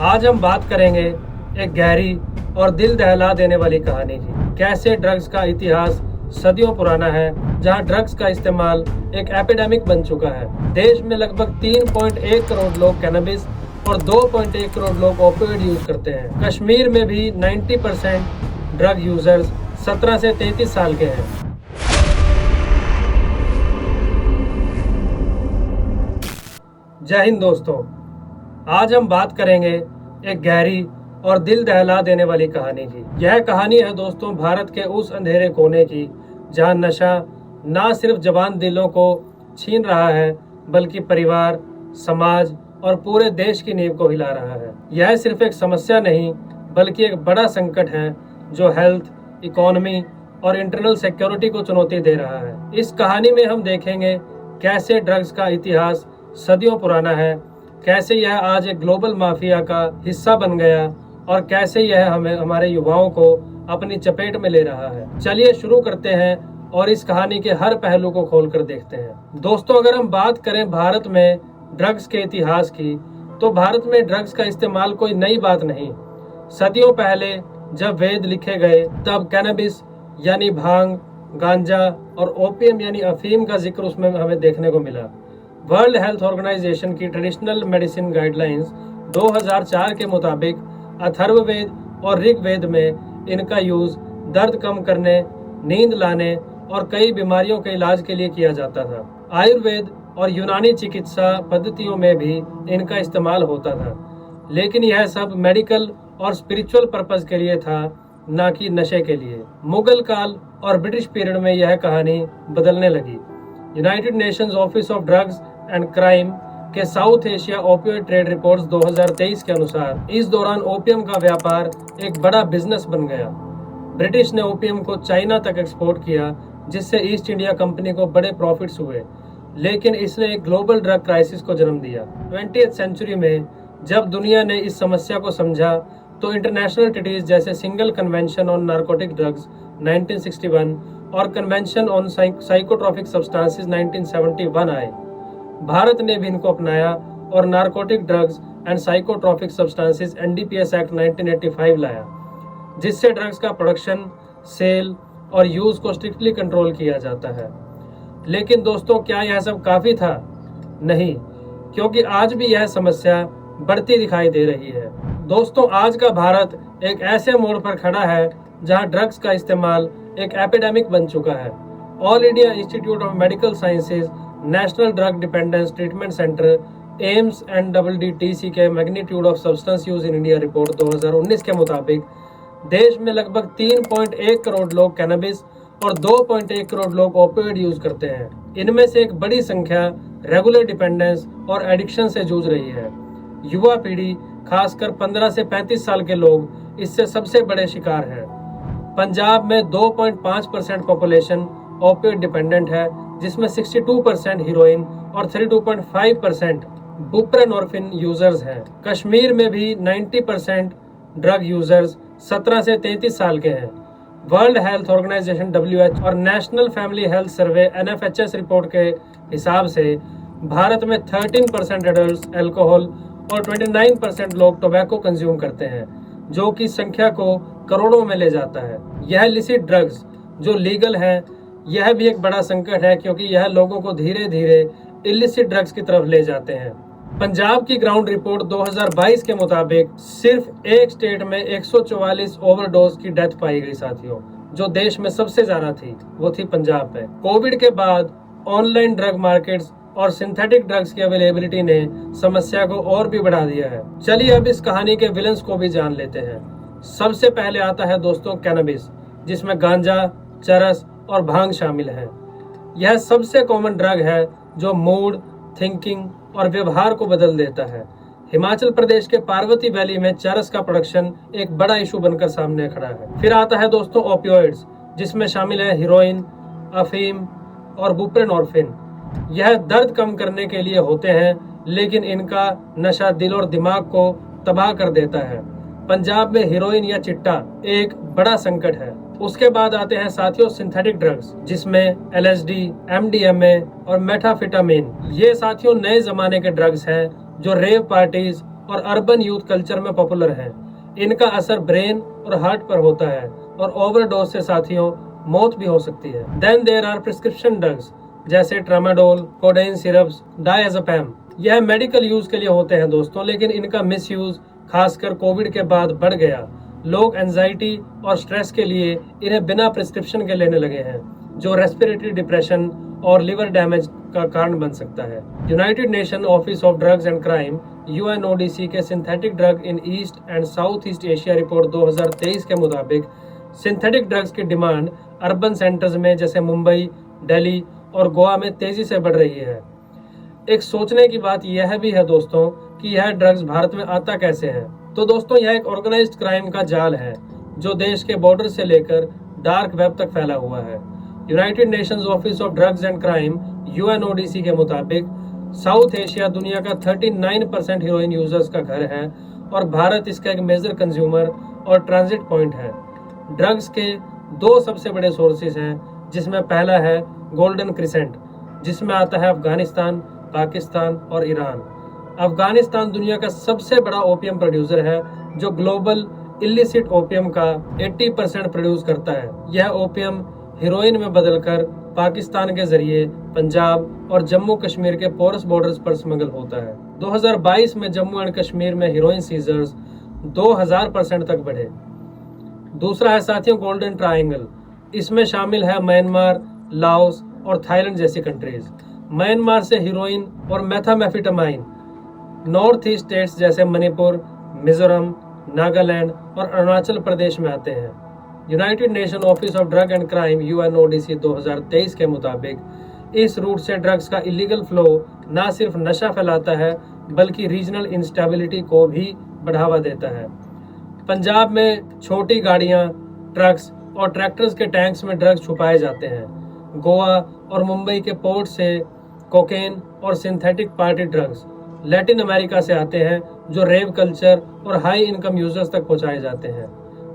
आज हम बात करेंगे एक गहरी और दिल दहला देने वाली कहानी की। कैसे ड्रग्स का इतिहास सदियों पुराना है, जहां ड्रग्स का इस्तेमाल एक एपिडेमिक बन चुका है। देश में लगभग 3.1 करोड़ लोग कैनबिस और 2.1 करोड़ लोग ओपियोइड यूज करते हैं। कश्मीर में भी 90% ड्रग यूजर्स 17 से 33 साल के हैं। जय हिंद दोस्तों, आज हम बात करेंगे एक गहरी और दिल दहला देने वाली कहानी की। यह कहानी है दोस्तों भारत के उस अंधेरे कोने की, जहां नशा ना सिर्फ जवान दिलों को छीन रहा है, बल्कि परिवार, समाज और पूरे देश की नींव को हिला रहा है। यह सिर्फ एक समस्या नहीं, बल्कि एक बड़ा संकट है जो हेल्थ, इकोनॉमी और इंटरनल सिक्योरिटी को चुनौती दे रहा है। इस कहानी में हम देखेंगे कैसे ड्रग्स का इतिहास सदियों पुराना है, कैसे यह आज एक ग्लोबल माफिया का हिस्सा बन गया और कैसे यह हमारे युवाओं को अपनी चपेट में ले रहा है। चलिए शुरू करते हैं और इस कहानी के हर पहलू को खोलकर देखते हैं। दोस्तों, अगर हम बात करें भारत में ड्रग्स के इतिहास की, तो भारत में ड्रग्स का इस्तेमाल कोई नई बात नहीं। सदियों पहले जब वेद लिखे गए, तब कैनबिस यानी भांग, गांजा और ओपियम यानी अफीम का जिक्र उसमें हमें देखने को मिला। वर्ल्ड हेल्थ ऑर्गेनाइजेशन की ट्रेडिशनल मेडिसिन गाइडलाइंस 2004 के मुताबिक अथर्ववेद और ऋग्वेद में इनका यूज दर्द कम करने, नींद लाने और कई बीमारियों के इलाज के लिए किया जाता था। आयुर्वेद और यूनानी चिकित्सा पद्धतियों में भी इनका इस्तेमाल होता था, लेकिन यह सब मेडिकल और स्पिरिचुअल पर्पस के लिए था, ना कि नशे के लिए। मुगल काल और ब्रिटिश पीरियड में यह कहानी बदलने लगी। United Nations Office of Drugs and Crime के South Asia opioid trade reports 2023 के अनुसार इस दौरान ओपियम का व्यापार एक बड़ा बिजनेस बन गया। ब्रिटिश ने ओपियम को चाइना तक एक्सपोर्ट किया, जिससे ईस्ट इंडिया कंपनी को बड़े प्रॉफिट्स हुए, लेकिन इसने एक ग्लोबल ड्रग क्राइसिस को जन्म दिया। 20th सेंचुरी में जब दुनिया ने इस समस्या को समझा, तो इंटरनेशनल ट्रीटीज जैसे single convention on narcotic drugs 1961 और कन्वेंशन ऑन साइकोट्रॉपिक सब्सटेंसेस 1971 आए। भारत ने भी इनको अपनाया और narcotic drugs and psychotropic substances NDPS act 1985 लाया, जिससे ड्रग्स का प्रोडक्शन, सेल और यूज को स्ट्रिक्टली कंट्रोल किया जाता है। लेकिन दोस्तों, क्या यह सब काफी था? नहीं, क्योंकि आज भी यह समस्या बढ़ती दिखाई दे रही है। दोस्तों, आज का भारत एक ऐसे मोड़ पर खड़ा है जहां ड्रग्स का इस्तेमाल एक एपिडेमिक बन चुका है। All India Institute of medical sciences national drug dependence treatment centre AIIMS and WDTC के magnitude of substance use in India report 2019 के मुताबिक देश में लगभग 3.1 करोड़ लोग कैनबिस और 2.1 करोड़ लोग ओपियोइड यूज करते हैं। इनमें से एक बड़ी संख्या रेगुलर डिपेंडेंस और एडिक्शन से जूझ रही है। युवा पीढ़ी, खासकर 15 से 35 साल के लोग इससे सबसे बड़े शिकार हैं। पंजाब में 2.5% पॉपुलेशन ओपियोइड डिपेंडेंट है, जिसमें 62% हीरोइन और 32.5% बुप्रेनोर्फिन यूजर्स हैं। कश्मीर में भी 90% ड्रग यूजर्स 17 से 33 साल के हैं। वर्ल्ड हेल्थ ऑर्गेनाइजेशन WHO और national family health survey NFHS report के हिसाब से भारत में 13% एडल्ट अल्कोहल और 29% लोग टोबैको कंज्यूम करते हैं, जो कि संख्या को करोड़ों में ले जाता है। यह लिसिट ड्रग्स जो लीगल है, यह भी एक बड़ा संकट है, क्योंकि यह लोगों को धीरे धीरे इलिसिट ड्रग्स की तरफ ले जाते हैं। पंजाब की ग्राउंड रिपोर्ट 2022 के मुताबिक सिर्फ एक स्टेट में 144 ओवरडोज की डेथ पाई गई साथियों, जो देश में सबसे ज्यादा थी, वो थी पंजाब में। कोविड के बाद ऑनलाइन ड्रग मार्केट्स और सिंथेटिक ड्रग्स की अवेलेबिलिटी ने समस्या को और भी बढ़ा दिया है। चलिए अब इस कहानी के विलन्स को भी जान लेते हैं। सबसे पहले आता है दोस्तों कैनबिस, जिसमें गांजा, चरस और भांग शामिल है। यह सबसे कॉमन ड्रग है जो मूड, थिंकिंग और व्यवहार को बदल देता है। हिमाचल प्रदेश के पार्वती वैली में चरस का प्रोडक्शन एक बड़ा इशू बनकर सामने खड़ा है। फिर आता है दोस्तों ओपियोइड्स, जिसमें शामिल है हीरोइन, अफीम और बुप्रेनोर्फिन। यह दर्द कम करने के लिए होते हैं, लेकिन इनका नशा दिल और दिमाग को तबाह कर देता है। पंजाब में हीरोइन या चिट्टा एक बड़ा संकट है। उसके बाद आते हैं साथियों सिंथेटिक ड्रग्स, जिसमें LSD, MDMA और मेटाफिटामिन। ये साथियों नए जमाने के ड्रग्स हैं जो रेव पार्टीज और अर्बन यूथ कल्चर में पॉपुलर हैं। इनका असर ब्रेन और हार्ट पर होता है और ओवरडोज से साथियों मौत भी हो सकती है। Then there are prescription drugs जैसे ट्रामाडोल, कोडेन सिरप्स, डायazepam। यह मेडिकल यूज के लिए होते हैं दोस्तों, लेकिन इनका मिस यूज खासकर कोविड के बाद बढ़ गया। लोग एंजाइटी और स्ट्रेस के लिए इन्हें बिना प्रिस्क्रिप्शन के लेने लगे हैं, जो रेस्पिरेटरी डिप्रेशन और लिवर डैमेज का कारण बन सकता है। United nation office of Drugs and crime UNODC के synthetic drug in east and south east Asia report 2023 के मुताबिक सिंथेटिक ड्रग्स की डिमांड अर्बन सेंटर्स में जैसे मुंबई, दिल्ली और गोवा में तेजी से बढ़ रही है। एक सोचने की बात यह भी है दोस्तों कि यह ड्रग्स भारत में आता कैसे है। तो दोस्तों यह एक ऑर्गेनाइज्ड क्राइम का जाल है जो देश के बॉर्डर से लेकर डार्क वेब तक फैला हुआ है। United Nations Office of Drugs and crime UNODC के मुताबिक साउथ एशिया दुनिया का 39% हीरोइन यूजर्स का घर है और भारत इसका एक मेजर कंज्यूमर और ट्रांजिट पॉइंट है। ड्रग्स के दो सबसे बड़े सोर्सेज हैं, जिसमें पहला है गोल्डन क्रिसेंट, जिसमें आता है अफगानिस्तान, पाकिस्तान और ईरान। अफगानिस्तान दुनिया का सबसे बड़ा ओपियम प्रोड्यूसर है, जो ग्लोबल इलिसिट ओपियम का 80% प्रोड्यूस करता है। यह ओपियम हीरोइन में बदलकर पाकिस्तान के जरिए पंजाब और जम्मू कश्मीर के पोरस बॉर्डर्स पर स्मगल होता है। 2022 में जम्मू एंड कश्मीर में हीरोइन सीजर्स 2000% तक बढ़े। दूसरा है साथियों गोल्डन ट्रायंगल। इसमें शामिल है म्यांमार, लाओस और थाईलैंड जैसी कंट्रीज। म्यांमार से हीरोइन और मेथामेफिटामाइन नॉर्थ ईस्ट स्टेट्स जैसे मणिपुर, मिजोरम, नागालैंड और अरुणाचल प्रदेश में आते हैं। United nation office of Drug and crime UNODC 2023 के मुताबिक इस रूट से ड्रग्स का इलीगल फ्लो न सिर्फ नशा फैलाता है बल्कि रीजनल इंस्टेबिलिटी को भी बढ़ावा देता है। पंजाब में छोटी गाड़ियां, ट्रक्स और ट्रैक्टर्स के टैंक्स में ड्रग्स छुपाए जाते हैं। गोवा और मुंबई के पोर्ट से कोकेन और synthetic party drugs Latin America से आते हैं, जो रेव कल्चर और हाई इनकम यूजर्स तक पहुंचाए जाते हैं।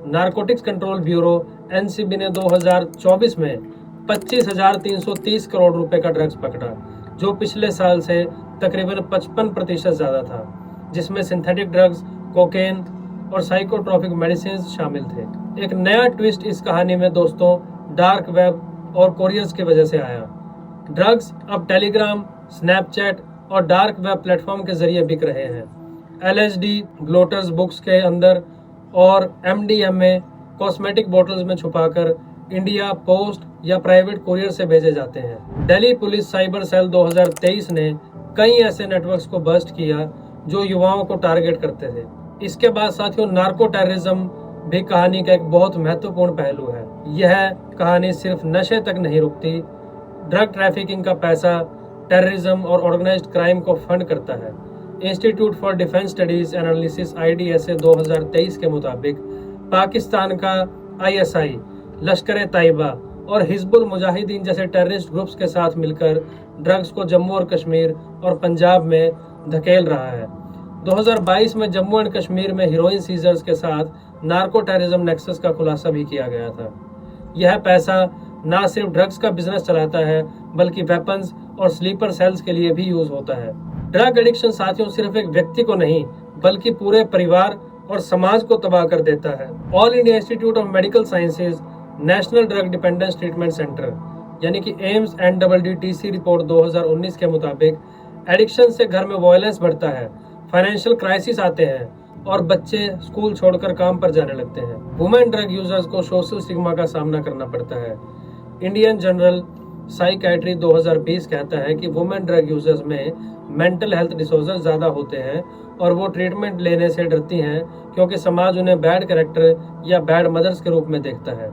नारकोटिक्स कंट्रोल ब्यूरो NCB ने 2024 में 25,330 करोड़ रुपए का ड्रग्स पकड़ा, जो पिछले साल से तकरीबन 55% ज्यादा था, जिसमें सिंथेटिक ड्रग्स, कोकेन और साइकोट्रोपिक मेडिसिन शामिल थे। एक नया ट्विस्ट इस कहानी में दोस्तों डार्क वेब और कोरियर्स की वजह से आया। ड्रग्स अब टेलीग्राम, स्नैपचैट और डार्क वेब प्लेटफॉर्म के जरिए बिक रहे हैं। LSD ग्लोटर्स बुक्स के अंदर और MDMA कॉस्मेटिक बोतल्स में छुपाकर इंडिया पोस्ट या प्राइवेट कुरियर से भेजे जाते हैं। दिल्ली पुलिस साइबर सेल 2023 ने कई ऐसे नेटवर्क्स को बस्ट किया जो युवाओं को टारगेट करते थे। इसके बाद साथियों नार्को टेररिज्म भी कहानी का एक बहुत महत्वपूर्ण पहलू है। यह कहानी सिर्फ नशे तक नहीं रुकती। ड्रग ट्रैफिकिंग का पैसा टेररिज्म और ऑर्गेनाइज्ड क्राइम को फंड करता है। Institute for defence studies analysis IDSA 2023 के मुताबिक पाकिस्तान का ISI, लश्कर तैयबा और हिजबुल मुजाहिदीन जैसे टेररिस्ट ग्रुप्स के साथ मिलकर ड्रग्स को जम्मू और कश्मीर और पंजाब में धकेल रहा है। 2022 में जम्मू एंड कश्मीर में हीरोइन सीजर्स के साथ नार्को टेररिज्म नेक्सस का खुलासा भी किया गया था। यह पैसा न सिर्फ ड्रग्स का बिजनेस चलाता है बल्कि वेपन्स और स्लीपर सेल्स के लिए भी यूज होता है। ड्रग एडिक्शन साथियों सिर्फ एक व्यक्ति को नहीं बल्कि पूरे परिवार और समाज को तबाह कर देता है। All India Institute of medical sciences national drug dependence treatment centre यानी कि एम्स NDDTC रिपोर्ट 2019 के मुताबिक एडिक्शन से घर में वायलेंस बढ़ता है, फाइनेंशियल क्राइसिस आते हैं और बच्चे स्कूल छोड़कर काम पर जाने लगते हैं। वुमेन ड्रग यूजर्स को सोशल स्टिग्मा का सामना करना पड़ता है। इंडियन जनरल साइकियाट्री 2020 कहता है कि वुमेन ड्रग यूजर्स में मेंटल हेल्थ डिसऑर्डर ज्यादा होते हैं और वो ट्रीटमेंट लेने से डरती हैं क्योंकि समाज उन्हें बैड कैरेक्टर या बैड मदर्स के रूप में देखता है।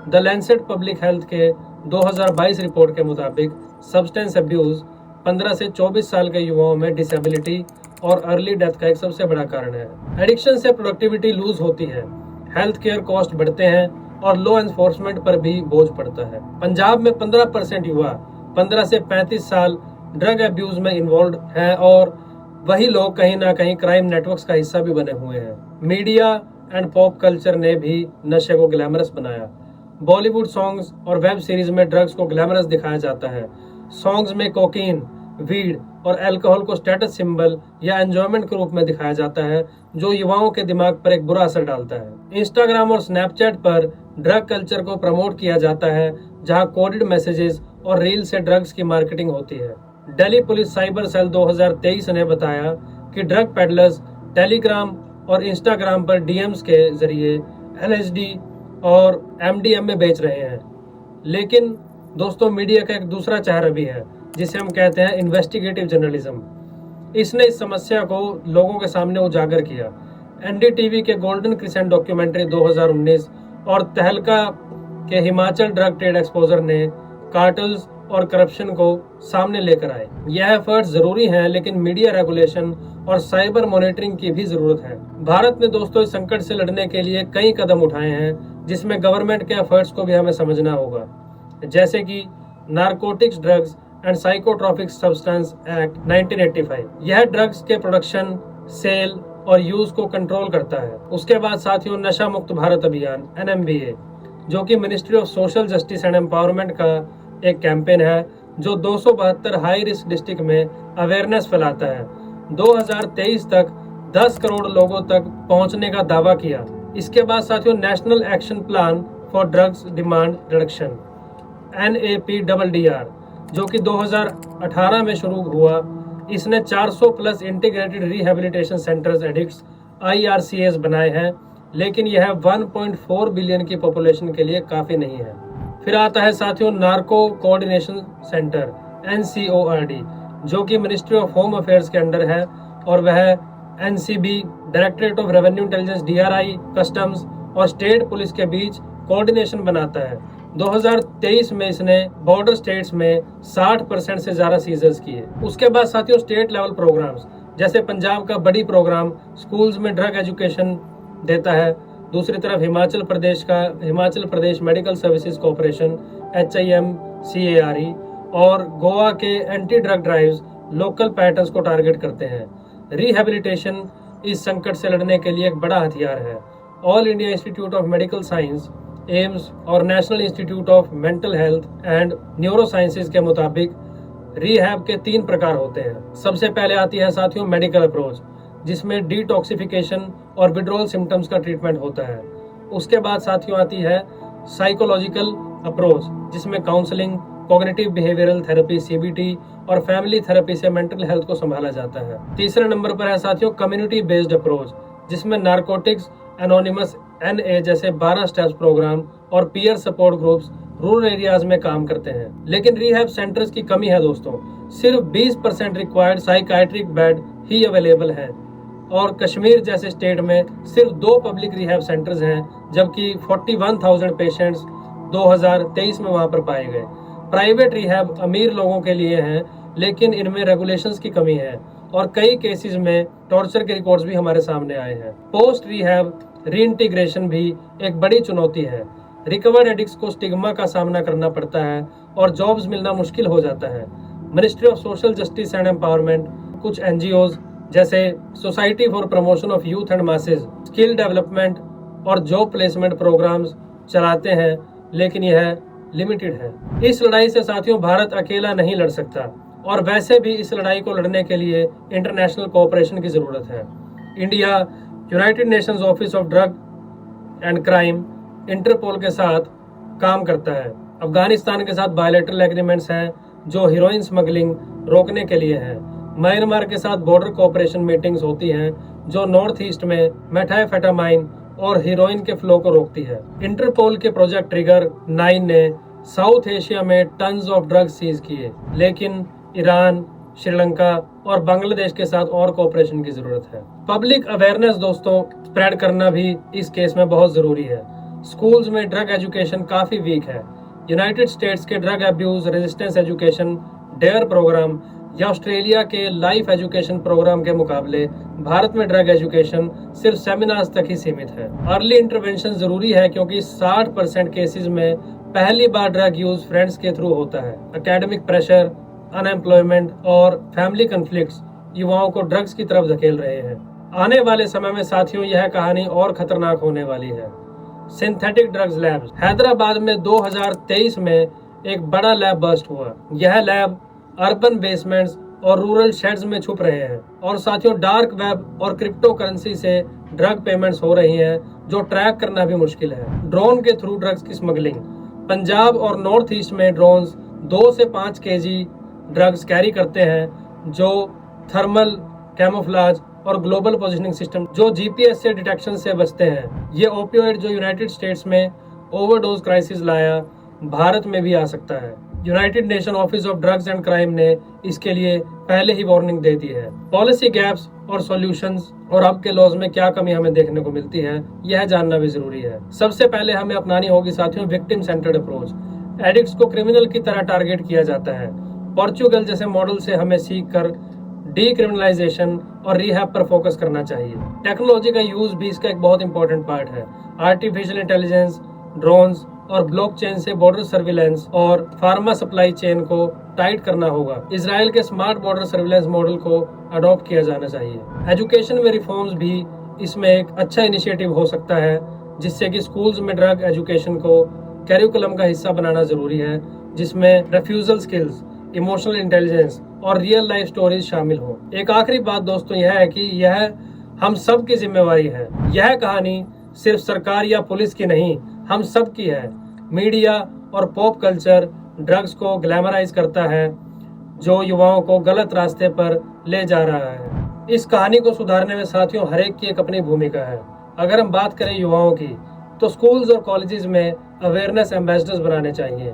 द लैंसेट पब्लिक हेल्थ के 2022 रिपोर्ट के मुताबिक सब्सटेंस अब्यूज 15 से 24 साल के युवाओं में डिसेबिलिटी और अर्ली डेथ का एक सबसे बड़ा कारण है। एडिक्शन से प्रोडक्टिविटी लूज होती है, हेल्थ केयर कॉस्ट बढ़ते हैं और लॉ एनफोर्समेंट पर भी बोझ पड़ता है। पंजाब में 15% युवा 15 से 35 साल ड्रग अब्यूज में इन्वॉल्व हैं और वही लोग कहीं ना कहीं क्राइम नेटवर्क्स का हिस्सा भी बने हुए हैं। मीडिया एंड पॉप कल्चर ने भी नशे को ग्लैमरस बनाया। बॉलीवुड सॉन्ग्स और वेब सीरीज में ड्रग्स को ग्लैमरस दिखाया जाता है। सॉन्ग्स में कोकीन, वीड और अल्कोहल को स्टेटस सिंबल या एंजॉयमेंट के रूप में दिखाया जाता है, जो युवाओं के दिमाग पर एक बुरा असर डालता है। इंस्टाग्राम और स्नैपचैट पर ड्रग कल्चर को प्रमोट किया जाता है, जहां कोडेड मैसेजेस और रील से ड्रग्स की मार्केटिंग होती है। दिल्ली पुलिस साइबर सेल 2023 ने बताया कि ड्रग पेडलर्स टेलीग्राम और इंस्टाग्राम पर डीएम्स के जरिए एलएसडी और एमडीएमए बेच रहे हैं। लेकिन दोस्तों, मीडिया का एक दूसरा चेहरा भी है, जिसे हम कहते हैं इन्वेस्टिगेटिव जर्नलिज्म। इसने इस समस्या को लोगों के सामने उजागर किया। एनडीटीवी के गोल्डन क्रिसेंट डॉक्यूमेंट्री 2019 और तहलका के हिमाचल ड्रग ट्रेड एक्सपोजर ने कार्टल्स और करप्शन को सामने लेकर आए। यह एफर्ट्स जरूरी हैं, लेकिन मीडिया रेगुलेशन और साइबर मॉनिटरिंग की भी जरूरत है। भारत ने दोस्तों इस संकट से लड़ने के लिए कई कदम उठाए हैं, जिसमें गवर्नमेंट के एफर्ट्स को भी हमें समझना होगा, जैसे कि narcotics drugs and psychotropic substance act 1985। यह ड्रग्स के प्रोडक्शन, सेल और यूज को कंट्रोल करता है। उसके बाद साथियों, नशा मुक्त भारत अभियान NMBA, जो कि ministry of social justice and empowerment का एक कैंपेन है, जो 272 हाई रिस्क डिस्ट्रिक्ट में अवेयरनेस फैलाता है। 2023 तक 10 करोड़ लोगों तक पहुंचने का दावा किया। इसके बाद साथियों, national action plan for drugs demand reduction NAPDDR, जो कि 2018 में शुरू हुआ। इसने 400 plus integrated rehabilitation centres addicts IRCS बनाए हैं, लेकिन यह 1.4 बिलियन की पॉपुलेशन के लिए काफी नहीं है। फिर आता है साथियों नार्को कोऑर्डिनेशन सेंटर NCORD, जो कि मिनिस्ट्री ऑफ होम अफेयर्स के अंडर है, और वह NCB, directorate of revenue intelligence DRI, customs और स्टेट पुलिस के बीच कोऑर्डिनेशन बनाता है। 2023 में इसने बॉर्डर स्टेट्स में 60% से ज्यादा सीजर्स किए। उसके बाद साथियों, स्टेट लेवल प्रोग्राम्स, जैसे पंजाब का बड़ी प्रोग्राम स्कूल्स में ड्रग एजुकेशन देता है। दूसरी तरफ हिमाचल प्रदेश का Himachal Pradesh medical services corporation HIMCARE और गोवा के anti drug drives local patterns को टारगेट करते हैं। रिहेबिलिटेशन इस संकट से लड़ने के लिए एक बड़ा हथियार है। All India Institute of Medical Science AIIMS और National Institute of Mental Health and Neuro Sciences के मुताबिक रिहैब के 3 प्रकार होते हैं। सबसे पहले आती है साथियों मेडिकल अप्रोच, जिसमें डिटॉक्सिफिकेशन और विड्रॉल सिम्टम्स का ट्रीटमेंट होता है। उसके बाद साथियों आती है साइकोलॉजिकल अप्रोच, जिसमें counselling, cognitive behavioural therapy CBT और फैमिली थेरेपी से मेंटल हेल्थ को संभाला जाता है। तीसरे नंबर पर है साथियों कम्युनिटी बेस्ड अप्रोच, जिसमें नारकोटिक्स एनोनिमस NA जैसे 12 स्टेप्स प्रोग्राम और peer support groups rural areas में काम करते हैं। लेकिन रिहैब सेंटर्स की कमी है दोस्तों, सिर्फ 20% रिक्वायर्ड साइकाइट्रिक बेड ही अवेलेबल है, और कश्मीर जैसे स्टेट में सिर्फ 2 पब्लिक रिहैब सेंटर्स हैं, जबकि 41,000 पेशेंट्स 2023 में वहां पर पाए गए। प्राइवेट रिहैब अमीर लोगों के लिए हैं, लेकिन इनमें रेगुलेशंस की कमी है, और कई केसेस में टॉर्चर के रिकॉर्ड्स भी हमारे सामने आए हैं। पोस्ट रिहैब रीइंटीग्रेशन भी एक बड़ी चुनौती है। रिकवर्ड एडिक्ट्स को स्टिग्मा का सामना करना पड़ता है और जॉब्स मिलना मुश्किल हो जाता है। Ministry of social justice and empowerment कुछ NGOs जैसे society for promotion of youth and masses skill development और जॉब प्लेसमेंट प्रोग्राम्स चलाते हैं, लेकिन यह लिमिटेड है। इस लड़ाई से साथियों भारत अकेला नहीं लड़ सकता, और वैसे भी इस लड़ाई को लड़ने के लिए इंटरनेशनल कोऑपरेशन की जरूरत है। India United Nations Office of Drug and Crime Interpol के साथ काम करता है। अफगानिस्तान के साथ बायलैटरल एग्रीमेंट्स हैं जो हीरोइन स्मगलिंग रोकने के लिए हैं। म्यांमार के साथ बॉर्डर कोऑपरेशन मीटिंग्स होती हैं जो नॉर्थ ईस्ट में मेथाम्फेटामाइन और हीरोइन के फ्लो को रोकती है। इंटरपोल के प्रोजेक्ट ट्रिगर 9 ने साउथ एशिया में टन्स ऑफ ड्रग्स सीज किए, लेकिन ईरान, श्रीलंका और बांग्लादेश के साथ और कोऑपरेशन की जरूरत है। पब्लिक अवेयरनेस दोस्तों स्प्रेड करना भी इस केस में बहुत जरूरी है। स्कूल्स में ड्रग एजुकेशन काफी वीक है। यूनाइटेड स्टेट्स के drug abuse resistance education DARE program या ऑस्ट्रेलिया के लाइफ एजुकेशन प्रोग्राम के मुकाबले भारत में ड्रग एजुकेशन सिर्फ सेमिनार्स तक ही सीमित है। अर्ली इंटरवेंशन जरूरी है, क्योंकि 60% केसेस में पहली बार ड्रग यूज फ्रेंड्स के थ्रू होता है। एकेडमिक प्रेशर, अनएम्प्लॉयमेंट और फैमिली कन्फ्लिक्ट्स युवाओं को ड्रग्स की तरफ धकेल रहे हैं। आने वाले समय में साथियों यह कहानी और खतरनाक होने वाली है। Synthetic drugs labs. हैदराबाद में 2023 में एक बड़ा लैब बस्ट हुआ। यह लैब अर्बन बेसमेंट्स और रूरल शेड्स में छुप रहे हैं। और साथियों, डार्क वेब और क्रिप्टो करेंसी से ड्रग पेमेंट्स हो रही हैं जो ट्रैक करना भी मुश्किल है। ड्रोन के थ्रू ड्रग्स की स्मगलिंग। पंजाब और नॉर्थ ईस्ट में ड्रोन्स 2 से 5 केजी ड्रग्स कैरी करते हैं जो थर्मल कैमोफ्लाज और ग्लोबल पोजिशनिंग सिस्टम जो जीपीएस से डिटेक्शन से बचते हैं। ये ओपियोइड जो यूनाइटेड स्टेट्स में ओवरडोज क्राइसिस लाया, भारत में भी आ सकता है। United nation office of Drugs and crime ने इसके लिए पहले ही वार्निंग दे दी है। पॉलिसी गैप्स और सॉल्यूशंस और अब के लॉज में क्या कमी हमें देखने को मिलती है, यह जानना भी जरूरी है। सबसे पहले हमें अपनानी होगी साथियों विक्टिम सेंटर्ड अप्रोच। एडिक्ट्स को क्रिमिनल की तरह टारगेट किया जाता है। पोर्चुगल जैसे मॉडल से हमें सीख कर डीक्रिमिनलाइजेशन और रिहैब पर फोकस करना चाहिए। टेक्नोलॉजी का यूज भी इसका एक बहुत इंपॉर्टेंट पार्ट है। आर्टिफिशियल इंटेलिजेंस, ड्रोन्स और ब्लॉकचेन से बॉर्डर सर्विलेंस और फार्मा सप्लाई चेन को टाइट करना होगा। इजराइल के स्मार्ट बॉर्डर सर्विलेंस मॉडल को अडॉप्ट किया जाना चाहिए। एजुकेशन में रिफॉर्म्स भी इसमें एक अच्छा इनिशिएटिव हो सकता है, जिससे कि स्कूल्स में ड्रग एजुकेशन को कैरिकुलम का हिस्सा बनाना जरूरी है, जिसमें रेफ्यूजल स्किल्स, इमोशनल इंटेलिजेंस और रियल लाइफ स्टोरीज शामिल हो। एक आखिरी बात दोस्तों यह है कि यह हम सब की जिम्मेवारी है। यह कहानी सिर्फ सरकार या पुलिस की नहीं, हम सब की है। मीडिया और पॉप कल्चर ड्रग्स को ग्लैमराइज करता है जो युवाओं को गलत रास्ते पर ले जा रहा है। इस कहानी को सुधारने में साथियों हर एक की एक अपनी भूमिका है। अगर हम बात करें युवाओं की, तो स्कूल्स और कॉलेजेस में अवेयरनेस एम्बेसडर्स बनाने चाहिए।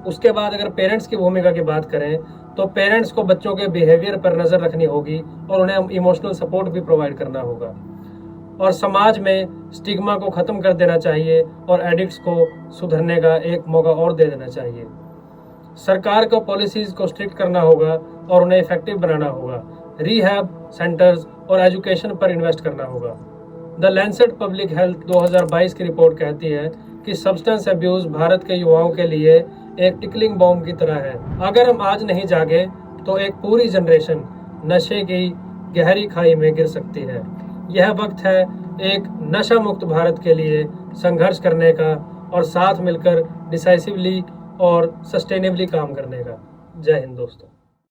उसके बाद अगर पेरेंट्स की भूमिका की बात करें, तो पेरेंट्स को बच्चों के बिहेवियर पर नजर रखनी होगी और उन्हें इमोशनल सपोर्ट भी प्रोवाइड करना होगा। और समाज में स्टिग्मा को खत्म कर देना चाहिए और एडिक्ट्स को सुधरने का एक मौका और दे देना चाहिए। सरकार को पॉलिसीज को स्ट्रिक्ट करना होगा और उन्हें इफेक्टिव बनाना होगा। रिहैब सेंटर्स और एजुकेशन पर इन्वेस्ट करना होगा। द लैंसेट पब्लिक हेल्थ 2022 की रिपोर्ट कहती है कि सब्सटेंस अब्यूज भारत के युवाओं के लिए एक टिकलिंग बॉम्ब की तरह है। अगर हम आज नहीं जागे तो एक पूरी जनरेशन नशे की गहरी खाई में गिर सकती है। यह वक्त है एक नशा मुक्त भारत के लिए संघर्ष करने का और साथ मिलकर डिसाइसिवली और सस्टेनेबली काम करने का। जय हिंद दोस्तों।